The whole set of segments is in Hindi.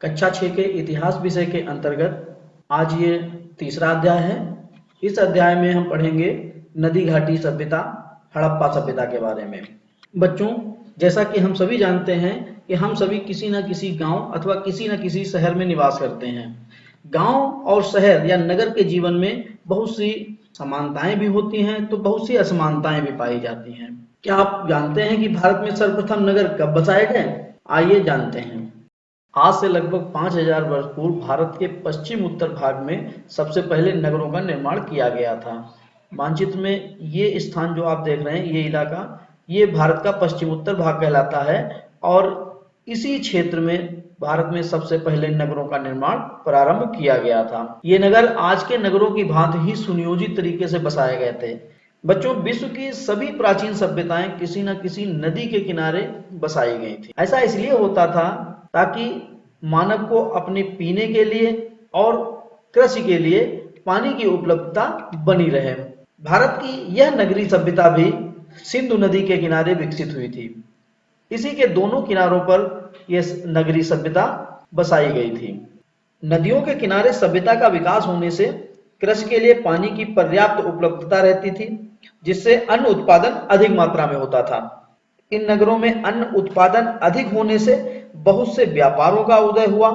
कक्षा 6 के इतिहास विषय के अंतर्गत आज ये तीसरा अध्याय है। इस अध्याय में हम पढ़ेंगे नदी घाटी सभ्यता, हड़प्पा सभ्यता के बारे में। बच्चों, जैसा कि हम सभी जानते हैं कि हम सभी किसी न किसी गांव अथवा किसी न किसी शहर में निवास करते हैं। गांव और शहर या नगर के जीवन में बहुत सी समानताएं भी होती हैं तो बहुत सी असमानताएं भी पाई जाती हैं। क्या आप जानते हैं कि भारत में सर्वप्रथम नगर कब बसाए गए? आइए जानते हैं। आज से लगभग 5000 वर्ष पूर्व भारत के पश्चिम उत्तर भाग में सबसे पहले नगरों का निर्माण किया गया था। मानचित्र में ये स्थान जो आप देख रहे हैं, ये इलाका, ये भारत का पश्चिम उत्तर भाग कहलाता है और इसी क्षेत्र में भारत में सबसे पहले नगरों का निर्माण प्रारंभ किया गया था। ये नगर आज के नगरों की भांति ही सुनियोजित तरीके से बसाए गए थे। बच्चों, विश्व की सभी प्राचीन सभ्यताएं किसी न किसी नदी के किनारे बसाई गई थी। ऐसा इसलिए होता था ताकि मानव को अपने पीने के लिए और कृषि के लिए पानी की उपलब्धता बनी रहे। भारत की यह नगरीय सभ्यता भी सिंधु नदी के किनारे विकसित हुई थी। इसी के दोनों किनारों पर यह नगरीय सभ्यता बसाई गई थी। नदियों के किनारे सभ्यता का विकास होने से कृषि के लिए पानी की पर्याप्त उपलब्धता रहती थी, जिससे अन्न उत्पादन अधिक मात्रा में होता था। इन नगरों में अन्न उत्पादन अधिक होने से बहुत से व्यापारों का उदय हुआ।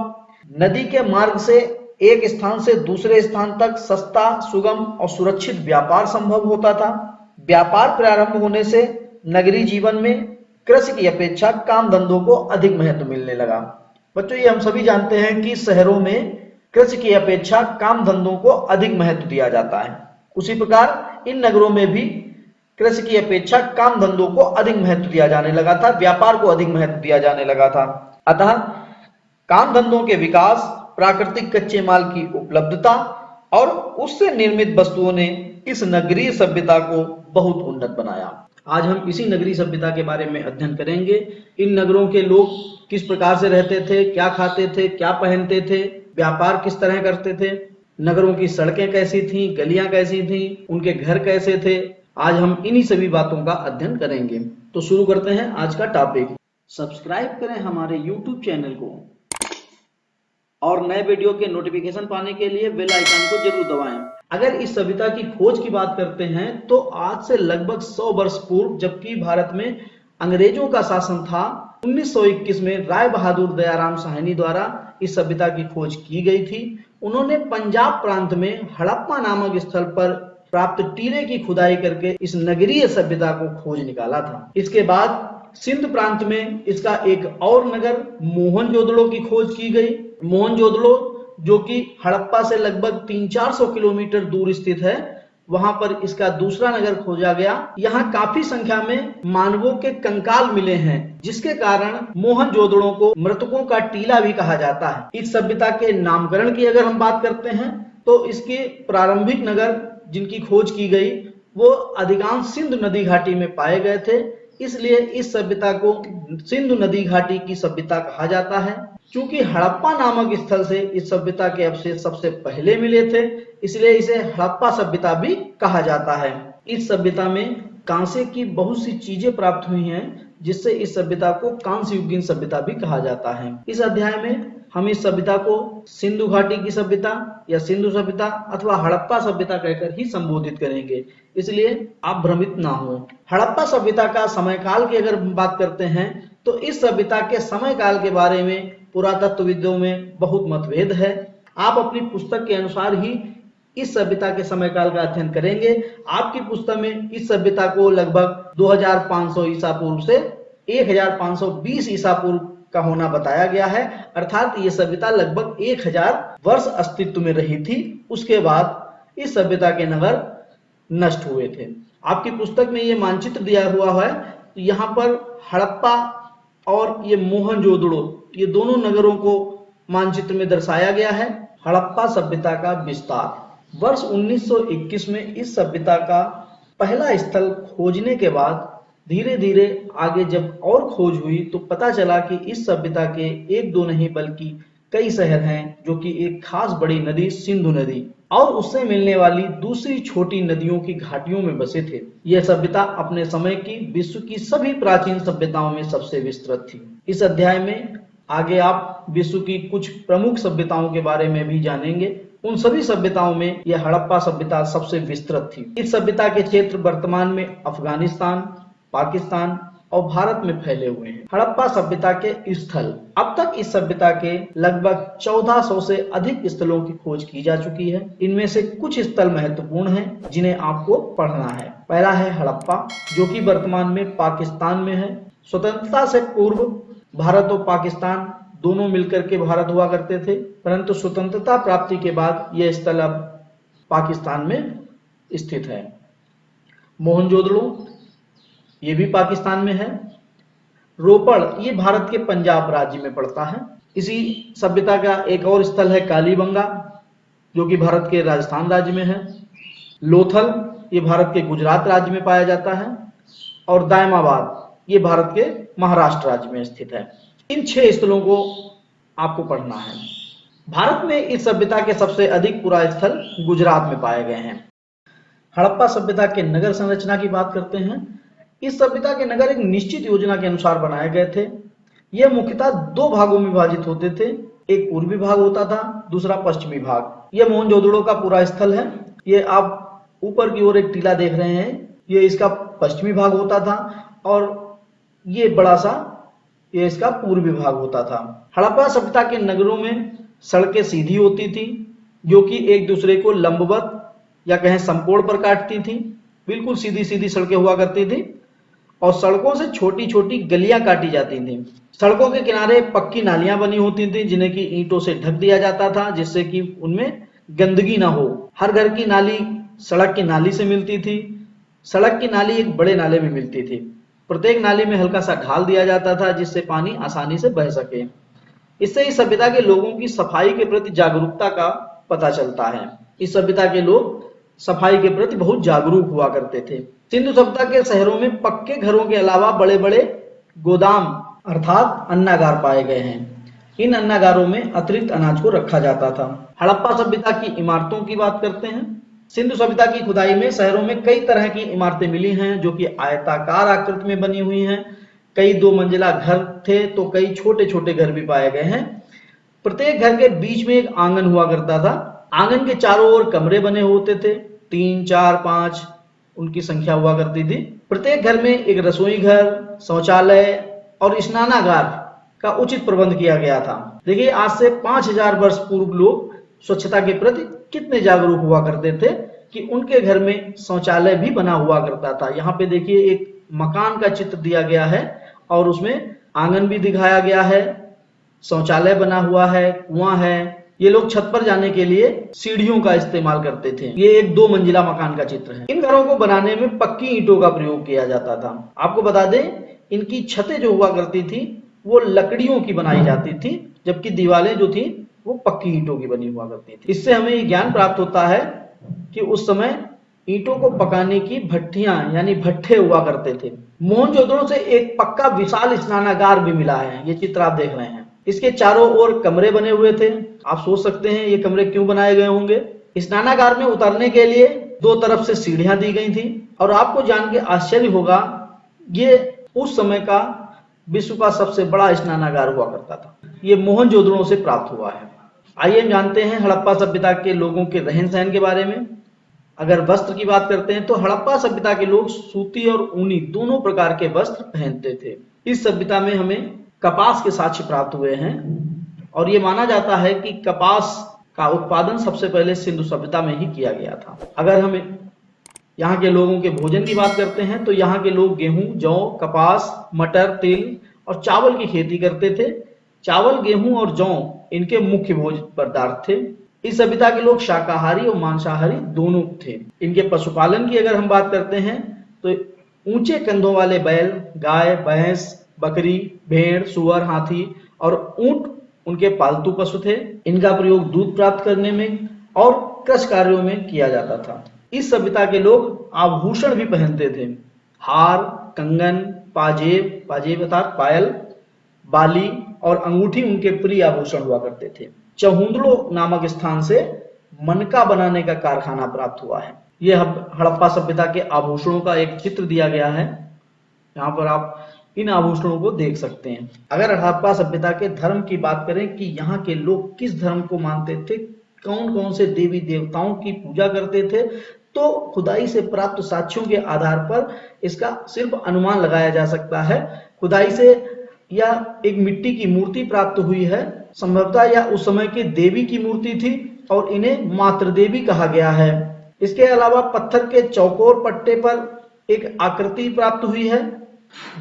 नदी के मार्ग से एक स्थान से दूसरे स्थान तक सस्ता, सुगम और सुरक्षित व्यापार संभव होता था। व्यापार प्रारंभ होने से नगरीय जीवन में कृषि की अपेक्षा काम धंधों को अधिक महत्व मिलने लगा। बच्चों, ये हम सभी जानते हैं कि शहरों में कृषि की अपेक्षा काम धंधों को अधिक महत्व दिया जाता है। उसी प्रकार इन नगरों में भी कृषि की अपेक्षा काम धंधों को अधिक महत्व दिया जाने लगा था, व्यापार को अधिक महत्व दिया जाने लगा था। अतः काम धंधों के विकास, प्राकृतिक कच्चे माल की उपलब्धता और उससे निर्मित वस्तुओं ने इस नगरीय सभ्यता को बहुत उन्नत बनाया। आज हम इसी नगरीय सभ्यता के बारे में अध्ययन करेंगे। इन नगरों के लोग किस प्रकार से रहते थे, क्या खाते थे, क्या पहनते थे, व्यापार किस तरह करते थे, नगरों की सड़कें कैसी थीं, गलियां कैसी थीं, उनके घर कैसे थे। आज हम इन्हीं सभी बातों का अध्ययन करेंगे। तो शुरू करते हैं आज का टॉपिक। सब्सक्राइब करें हमारे YouTube चैनल को और नए वीडियो के नोटिफिकेशन पाने के लिए बेल आइकन को जरूर दबाएं। अगर इस सभ्यता की खोज की बात करते हैं तो आज से लगभग 100 वर्ष पूर्व, जबकि भारत में अंग्रेजों का शासन था, 1921 में राय बहादुर दयाराम साहनी द्वारा इस सभ्यता की खोज की गई थी। उन्होंने पंजाब प्रांत में हड़प्पा नामक स्थल पर प्राप्त टीले की खुदाई करके इस नगरीय सभ्यता को खोज निकाला था। इसके बाद सिंध प्रांत में इसका एक और नगर मोहनजोदड़ो की खोज की गई। मोहनजोदड़ो, जो कि हड़प्पा से लगभग 300-400 किलोमीटर दूर स्थित है, वहां पर इसका दूसरा नगर खोजा गया। यहाँ काफी संख्या में मानवों के कंकाल मिले हैं, जिसके कारण मोहनजोदड़ो को मृतकों का टीला भी कहा जाता है। इस सभ्यता के नामकरण की अगर हम बात करते हैं तो इसके प्रारंभिक नगर जिनकी खोज की गई वो अधिकांश सिंधु नदी घाटी में पाए गए थे, इसलिए इस सभ्यता को सिंधु नदी घाटी की सभ्यता कहा जाता है। क्योंकि हड़प्पा नामक स्थल से इस सभ्यता के अवशेष सबसे पहले मिले थे, इसलिए इसे हड़प्पा सभ्यता भी कहा जाता है। इस सभ्यता में कांसे की बहुत सी चीजें प्राप्त हुई हैं, जिससे इस सभ्यता को कांस्य युगीन सभ्यता भी कहा जाता है। इस अध्याय में हम इस सभ्यता को सिंधु घाटी की सभ्यता या सिंधु सभ्यता अथवा हड़प्पा सभ्यता कहकर ही संबोधित करेंगे, इसलिए आप भ्रमित ना हो। हड़प्पा सभ्यता का समयकाल की अगर बात करते हैं तो इस सभ्यता के समयकाल के बारे में पुरातत्वविदों में बहुत मतभेद है। आप अपनी पुस्तक के अनुसार ही इस सभ्यता के समयकाल का अध्ययन करेंगे। आपकी पुस्तक में इस सभ्यता को लगभग 2500 ईसा पूर्व से 1520 ईसा पूर्व का होना बताया गया है, अर्थात ये सभ्यता लगभग 1000 वर्ष अस्तित्व में रही थी। उसके बाद इस सभ्यता के नगर नष्ट हुए थे। आपकी पुस्तक में ये मानचित्र दिया हुआ है, तो यहाँ पर हड़प्पा और ये मोहनजोदड़ो, ये दोनों नगरों को मानचित्र में दर्शाया गया है। हड़प्पा सभ्यता का विस्तार। वर्ष 1921 में इस सभ्यता का पहला स्थल खोजने के बाद धीरे धीरे आगे जब और खोज हुई तो पता चला कि इस सभ्यता के एक दो नहीं बल्कि कई शहर हैं, जो कि एक खास बड़ी नदी सिंधु नदी और उससे मिलने वाली दूसरी छोटी नदियों की घाटियों में बसे थे। यह सभ्यता अपने समय की विश्व की सभी प्राचीन सभ्यताओं में सबसे विस्तृत थी। इस अध्याय में आगे आप विश्व की कुछ प्रमुख सभ्यताओं के बारे में भी जानेंगे। उन सभी सभ्यताओं में यह हड़प्पा सभ्यता सबसे विस्तृत थी। इस सभ्यता के क्षेत्र वर्तमान में अफगानिस्तान, पाकिस्तान और भारत में फैले हुए हैं। हड़प्पा सभ्यता के स्थल। अब तक इस सभ्यता के लगभग 1400 से अधिक स्थलों की खोज की जा चुकी है। इनमें से कुछ स्थल महत्वपूर्ण हैं जिन्हें आपको पढ़ना है। पहला है हड़प्पा, जो कि वर्तमान में पाकिस्तान में है। स्वतंत्रता से पूर्व भारत और पाकिस्तान दोनों मिलकर के भारत हुआ करते थे, परंतु स्वतंत्रता प्राप्ति के बाद यह स्थल अब पाकिस्तान में स्थित है। मोहनजोदड़ो, ये भी पाकिस्तान में है। रोपड़, ये भारत के पंजाब राज्य में पड़ता है। इसी सभ्यता का एक और स्थल है कालीबंगा, जो कि भारत के राजस्थान राज्य में है। लोथल, ये भारत के गुजरात राज्य में पाया जाता है। और दायमाबाद, ये भारत के महाराष्ट्र राज्य में स्थित है। इन 6 स्थलों को आपको पढ़ना है। भारत में इस सभ्यता के सबसे अधिक पुरास्थल गुजरात में पाए गए हैं। हड़प्पा सभ्यता के नगर संरचना की बात करते हैं। इस सभ्यता के नगर एक निश्चित योजना के अनुसार बनाए गए थे। यह मुख्यतः 2 भागों में विभाजित होते थे। एक पूर्वी भाग होता था, दूसरा पश्चिमी भाग। यह मोहनजोदड़ो का पूरा स्थल है। ये आप ऊपर की ओर एक टीला देख रहे हैं, ये इसका पश्चिमी भाग होता था और ये बड़ा सा ये इसका पूर्वी भाग होता था। हड़प्पा सभ्यता के नगरों में सड़कें सीधी होती थी, जो कि एक दूसरे को लंबवत या कहें समकोण पर काटती थी। बिल्कुल सीधी सीधी सड़कें हुआ करती थी और सड़कों से छोटी छोटी गलियां काटी जाती थी। सड़कों के किनारे पक्की नालियां बनी होती थी, जिन्हें कि ईंटों से ढक दिया जाता था, जिससे कि उनमें गंदगी ना हो। हर घर की नाली सड़क की नाली से मिलती थी। सड़क की नाली एक बड़े नाले में मिलती थी। प्रत्येक नाली में हल्का सा ढाल दिया जाता था, जिससे पानी आसानी से बह सके। इससे इस सभ्यता के लोगों की सफाई के प्रति जागरूकता का पता चलता है। इस सभ्यता के लोग सफाई के प्रति बहुत जागरूक हुआ करते थे। सिंधु सभ्यता के शहरों में पक्के घरों के अलावा बड़े बड़े गोदाम अर्थात अन्नागार पाए गए हैं। इन अन्नागारों में अतिरिक्त अनाज को रखा जाता था। हड़प्पा सभ्यता की इमारतों की बात करते हैं। सिंधु सभ्यता की खुदाई में शहरों में कई तरह की इमारतें मिली हैं, जो कि आयताकार आकृति में बनी हुई हैं। कई 2 मंजिला घर थे तो कई छोटे छोटे घर भी पाए गए हैं। प्रत्येक घर के बीच में एक आंगन हुआ करता था। आंगन के चारों ओर कमरे बने होते थे, 3, 4, 5 उनकी संख्या हुआ करती थी। प्रत्येक घर में एक रसोई घर, शौचालय और स्नानागार का उचित प्रबंध किया गया था। देखिए, आज से 5000 वर्ष पूर्व लोग स्वच्छता के प्रति कितने जागरूक हुआ करते थे कि उनके घर में शौचालय भी बना हुआ करता था। यहाँ पे देखिए एक मकान का चित्र दिया गया है और उसमें आंगन भी दिखाया गया है, शौचालय बना हुआ है, कुआं है। ये लोग छत पर जाने के लिए सीढ़ियों का इस्तेमाल करते थे। ये एक 2 मंजिला मकान का चित्र है। इन घरों को बनाने में पक्की ईंटों का प्रयोग किया जाता था। आपको बता दें, इनकी छतें जो हुआ करती थी वो लकड़ियों की बनाई जाती थी, जबकि दीवारें जो थी वो पक्की ईंटों की बनी हुआ करती थी। इससे हमें ये ज्ञान प्राप्त होता है कि उस समय ईंटों को पकाने की भट्टियां यानी भट्ठे हुआ करते थे। मोहनजोदड़ो से एक पक्का विशाल स्नानागार भी मिला है। ये चित्र आप देख रहे हैं। इसके चारों ओर कमरे बने हुए थे। आप सोच सकते हैं ये कमरे क्यों बनाए गए होंगे। स्नानागार में उतरने के लिए 2 तरफ से सीढ़ियां दी गई थी। और आपको जान के आश्चर्य होगा, ये उस समय का विश्व का सबसे बड़ा स्नानागार हुआ करता था। ये मोहनजोदड़ो से प्राप्त हुआ है। आइए हम जानते हैं हड़प्पा सभ्यता के लोगों के रहन सहन के बारे में। अगर वस्त्र की बात करते हैं तो हड़प्पा सभ्यता के लोग सूती और ऊनी दोनों प्रकार के वस्त्र पहनते थे। इस सभ्यता में हमें कपास के साक्ष्य प्राप्त हुए हैं और ये माना जाता है कि कपास का उत्पादन सबसे पहले सिंधु सभ्यता में ही किया गया था। अगर हम यहाँ के लोगों के भोजन की बात करते हैं तो यहाँ के लोग गेहूं, जौ, कपास, मटर, तिल और चावल की खेती करते थे। चावल, गेहूं और जौ इनके मुख्य भोज्य पदार्थ थे। इस सभ्यता के लोग शाकाहारी और मांसाहारी दोनों थे। इनके पशुपालन की अगर हम बात करते हैं तो ऊंचे कंधों वाले बैल, गाय, भैंस, बकरी, भेड़, सुअर, हाथी और ऊंट उनके पालतू पशु थे। इनका प्रयोग दूध प्राप्त करने में और कृषि कार्यों में किया जाता था। इस सभ्यता के लोग आभूषण भी पहनते थे। हार, कंगन, पाजेब अर्थात पायल, बाली और अंगूठी उनके प्रिय आभूषण हुआ करते थे। चहुंदड़ो नामक स्थान से मनका बनाने का कारखाना प्राप्त हुआ है। यह हड़प्पा सभ्यता के आभूषणों का एक चित्र दिया गया है। यहाँ पर आप इन आभूषणों को देख सकते हैं। अगर हड़प्पा सभ्यता के धर्म की बात करें कि यहाँ के लोग किस धर्म को मानते थे, कौन कौन से देवी देवताओं की पूजा करते थे, तो खुदाई से प्राप्त साक्ष्यों के आधार पर इसका सिर्फ अनुमान लगाया जा सकता है। खुदाई से या एक मिट्टी की मूर्ति प्राप्त हुई है, संभवतः या उस समय की देवी की मूर्ति थी और इन्हें मातृ देवी कहा गया है। इसके अलावा पत्थर के चौकोर पट्टे पर एक आकृति प्राप्त हुई है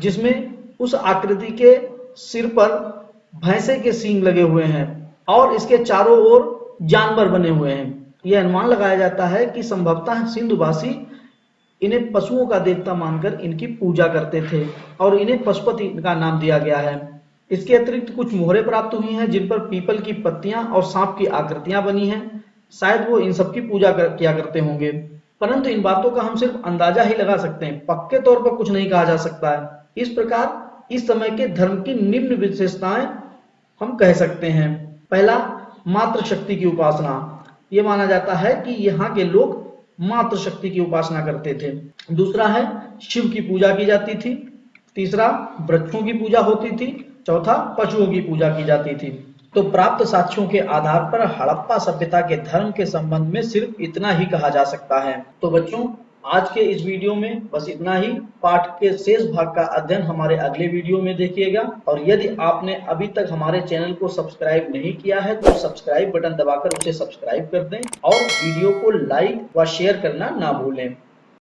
जिसमें उस आकृति के सिर पर भैंसे के सींग लगे हुए हैं और इसके चारों ओर जानवर बने हुए हैं। यह अनुमान लगाया जाता है कि संभवतः सिंधुवासी इन्हें पशुओं का देवता मानकर इनकी पूजा करते थे और इन्हें पशुपति का नाम दिया गया है। इसके अतिरिक्त कुछ मोहरें प्राप्त हुई हैं जिन पर पीपल की पत्तियां और सांप की आकृतियां बनी हैं। शायद वो इन सब की पूजा किया करते होंगे, परंतु इन बातों का हम सिर्फ अंदाजा ही लगा सकते हैं, पक्के तौर पर कुछ नहीं कहा जा सकता है। इस प्रकार इस समय के धर्म की निम्न विशेषताएं हम कह सकते हैं। पहला, मातृशक्ति की उपासना। ये माना जाता है कि यहाँ के लोग मातृशक्ति की उपासना करते थे। दूसरा है, शिव की पूजा की जाती थी। तीसरा, वृक्षों की पूजा होती थी। चौथा, पशुओं की पूजा की जाती थी। तो प्राप्त साक्ष्यों के आधार पर हड़प्पा सभ्यता के धर्म के संबंध में सिर्फ इतना ही कहा जा सकता है। तो बच्चों, आज के इस वीडियो में बस इतना ही। पाठ के शेष भाग का अध्ययन हमारे अगले वीडियो में देखिएगा। और यदि आपने अभी तक हमारे चैनल को सब्सक्राइब नहीं किया है तो सब्सक्राइब बटन दबाकर उसे सब्सक्राइब कर दें और वीडियो को लाइक व शेयर करना ना भूलें।